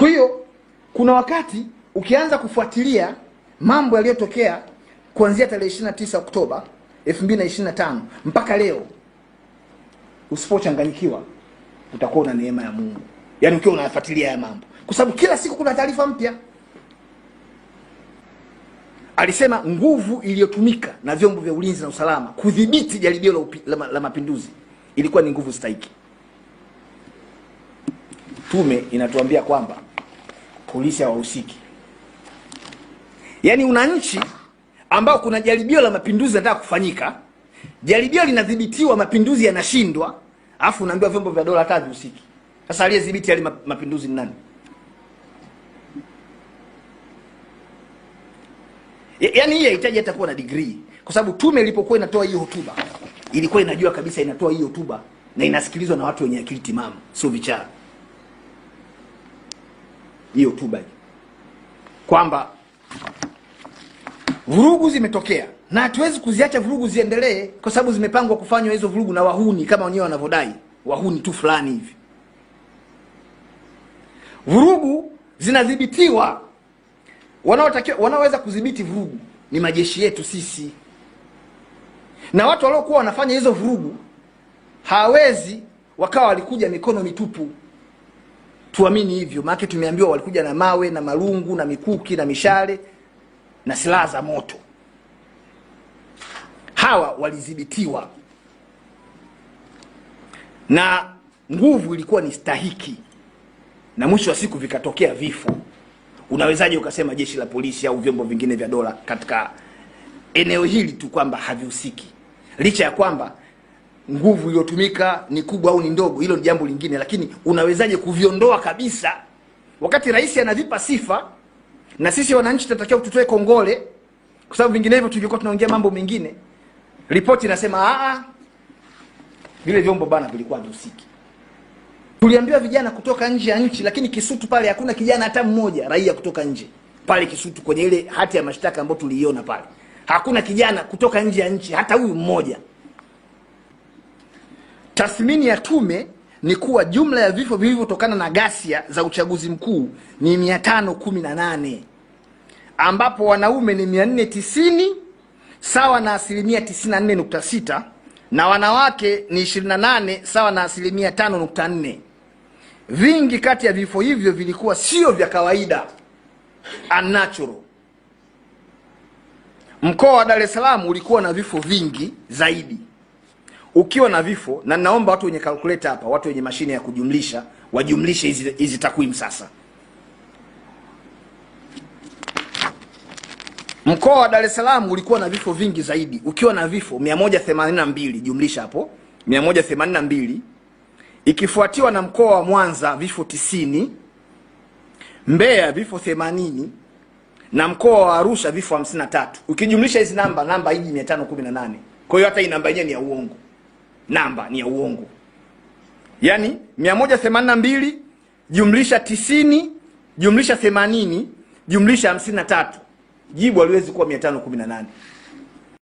Kwa hiyo kuna wakati ukianza kufuatilia mambo yaliyotokea kuanzia tarehe 29 Oktoba 2025 mpaka leo, usipochanganyikiwa utakuwa una neema ya Mungu. Yaani ukiwa unafuatilia haya mambo, kwa sababu kila siku kuna taarifa mpya. Alisema nguvu iliyotumika na vyombo vya ulinzi na usalama kudhibiti jaribio la mapinduzi ilikuwa ni nguvu stahiki. Tume inatuambia kwamba polisi hawahusiki. Yaani una nchi ambao kuna jaribio la mapinduzi linataka kufanyika, jaribio linadhibitiwa, mapinduzi yanashindwa, afu unaambiwa vyombo vya dola hata havihusiki. Sasa aliyedhibiti yale mapinduzi ni nani? Yaani hii haitaji hata kuwa na degree, kwa sababu tume ilipokuwa inatoa hiyo hotuba ilikuwa inajua kabisa inatoa hiyo hotuba na inasikilizwa na watu wenye akili timamu, sio vichaa. Hiyo hotuba kwamba vurugu zimetokea na hatuwezi kuziacha vurugu ziendelee, kwa sababu zimepangwa kufanywa hizo vurugu na wahuni kama wenyewe wanavodai, wahuni tu fulani hivi. Vurugu zinadhibitiwa. Wanaoweza kudhibiti vurugu ni majeshi yetu sisi. Na watu waliokuwa wanafanya hizo vurugu hawezi wakawa walikuja mikono mitupu. Tuamini hivyo, maana tumeambiwa walikuja na mawe na marungu na mikuki na mishale na silaha za moto. Hawa walidhibitiwa na nguvu ilikuwa ni stahiki, na mwisho wa siku vikatokea vifo. Unawezaje ukasema jeshi la polisi au vyombo vingine vya dola katika eneo hili tu kwamba havihusiki, licha ya kwamba nguvu iliyotumika ni kubwa au ni ndogo? Hilo ni jambo lingine, lakini unawezaje kuviondoa kabisa wakati rais anavipa sifa na sisi wananchi tunatakiwa tutoe kongole, kwa sababu vinginevyo tungekuwa tunaongea mambo mengine. Ripoti inasema vile vyombo bana vilikuwa havihusiki. Tuliambiwa vijana kutoka nje ya nchi, lakini Kisutu pale hakuna kijana hata mmoja raia kutoka nje. Pale Kisutu kwenye ile hati ya mashtaka ambayo tuliiona pale, hakuna kijana kutoka nje ya nchi hata huyu mmoja. Tathmini ya tume ni kuwa jumla ya vifo vilivyotokana na ghasia za uchaguzi mkuu ni 518, ambapo wanaume ni 490 sawa na 94.6 na wanawake ni 28 sawa na 5.4. Vingi kati ya vifo hivyo vilikuwa sio vya kawaida, unnatural. Mkoa wa Dar es Salaam ulikuwa na vifo vingi zaidi, ukiwa na vifo, na naomba watu wenye calculator hapa, watu wenye mashine ya kujumlisha wajumlishe hizi takwimu sasa. Mkoa wa Dar es Salaam ulikuwa na vifo vingi zaidi, ukiwa na vifo 182, jumlisha hapo 182, ikifuatiwa na mkoa wa Mwanza vifo 90, Mbeya vifo 80 na mkoa wa Arusha vifo 53. Ukijumlisha hizi namba hii 518. Kwa hiyo hata hii namba yenyewe ni ya uongo. Namba ni ya uongo. Yaani 182 jumlisha 90 jumlisha 80 jumlisha 53. Jibu haliwezi kuwa 518.